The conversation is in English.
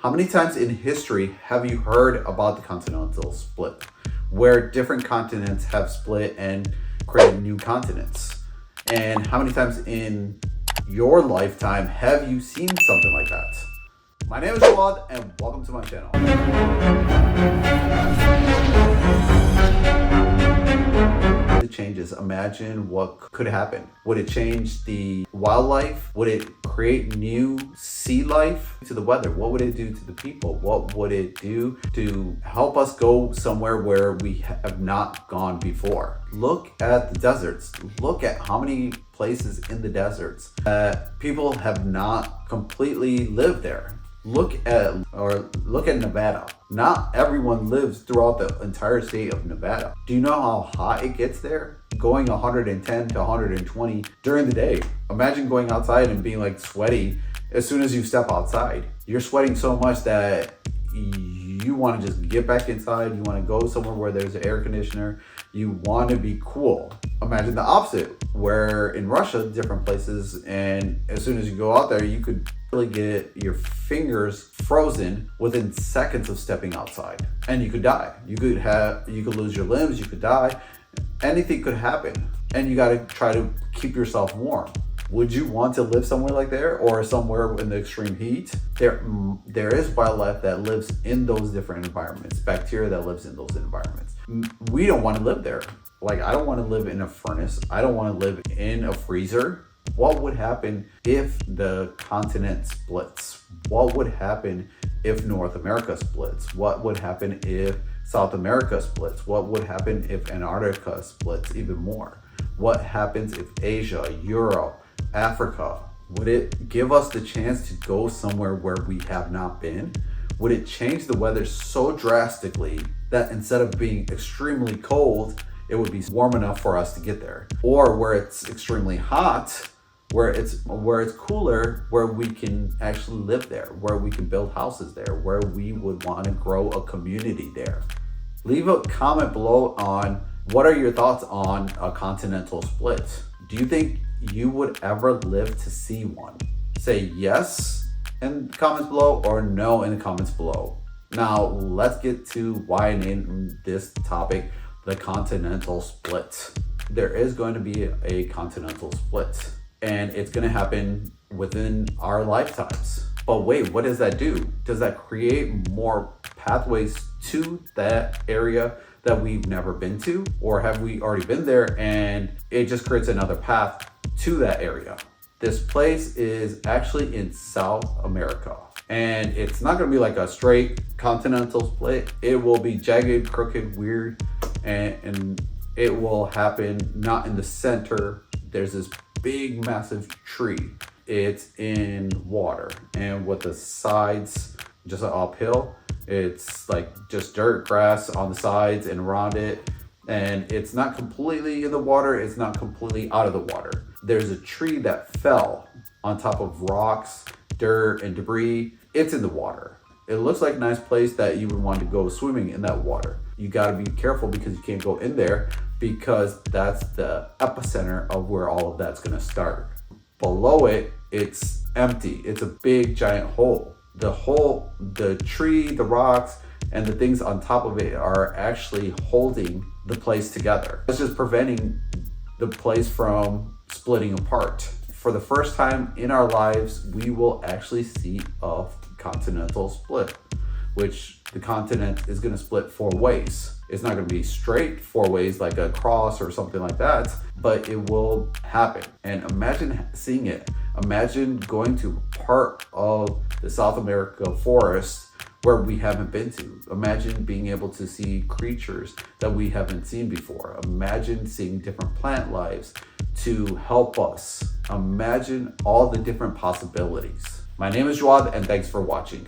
How many times in history have you heard about the continental split, where different continents have split and created new continents? And how many times in your lifetime have you seen something like that? My name is Jawad and welcome to my channel. The changes, imagine what could happen. Would it change the wildlife? Would it create new sea life? To the weather, what would it do to the people? What would it do to help us go somewhere where we have not gone before? Look at the deserts. Look at how many places in the deserts that people have not completely lived there. Look at Nevada. Not everyone lives throughout the entire state of Nevada. Do you know how hot it gets there? Going 110 to 120 during the day. Imagine going outside and being like sweaty as soon as you step outside. You're sweating so much that you want to just get back inside. You want to go somewhere where there's an air conditioner. You want to be cool. Imagine the opposite, where in Russia, different places, and as soon as you go out there, you could really get your fingers frozen within seconds of stepping outside, and you could die. You could lose your limbs. You could die. Anything could happen, and you got to try to keep yourself warm. Would you want to live somewhere like there, or somewhere in the extreme heat? There is wildlife that lives in those different environments, bacteria that lives in those environments. We don't want to live there. Like, I don't want to live in a furnace. I don't want to live in a freezer. What would happen if the continent splits? What would happen if North America splits? What would happen if South America splits? What would happen if Antarctica splits even more? What happens if Asia, Europe, Africa? Would it give us the chance to go somewhere where we have not been? Would it change the weather so drastically that instead of being extremely cold, it would be warm enough for us to get there? Or where it's extremely hot, where it's cooler, where we can actually live there, where we can build houses there, where we would want to grow a community there? Leave a comment below on what are your thoughts on a continental split. Do you think you would ever live to see one? Say yes in the comments below or no in the comments below. Now let's get to why I named this topic the continental split. There is going to be a continental split, and it's going to happen within our lifetimes. But wait, what does that do? Does that create more pathways to that area that we've never been to? Or have we already been there and it just creates another path to that area? This place is actually in South America, and it's not going to be like a straight continental split. It will be jagged, crooked, weird, and it will happen not in the center. There's this big, massive tree. It's in water, and with the sides just uphill, it's like just dirt, grass on the sides and around it. And it's not completely in the water. It's not completely out of the water. There's a tree that fell on top of rocks, dirt, and debris. It's in the water. It looks like a nice place that you would want to go swimming in that water. You got to be careful because you can't go in there, because that's the epicenter of where all of that's going to start. Below it, it's empty. It's a big giant hole. The tree, the rocks, and the things on top of it are actually holding the place together. It's just preventing the place from splitting apart. For the first time in our lives, we will actually see a continental split, which the continent is going to split 4 ways. It's not going to be straight 4 ways like a cross or something like that, but it will happen. And imagine seeing it. Imagine going to part of the South America forest where we haven't been to. Imagine being able to see creatures that we haven't seen before. Imagine seeing different plant lives to help us. Imagine all the different possibilities. My name is Jawad, and thanks for watching.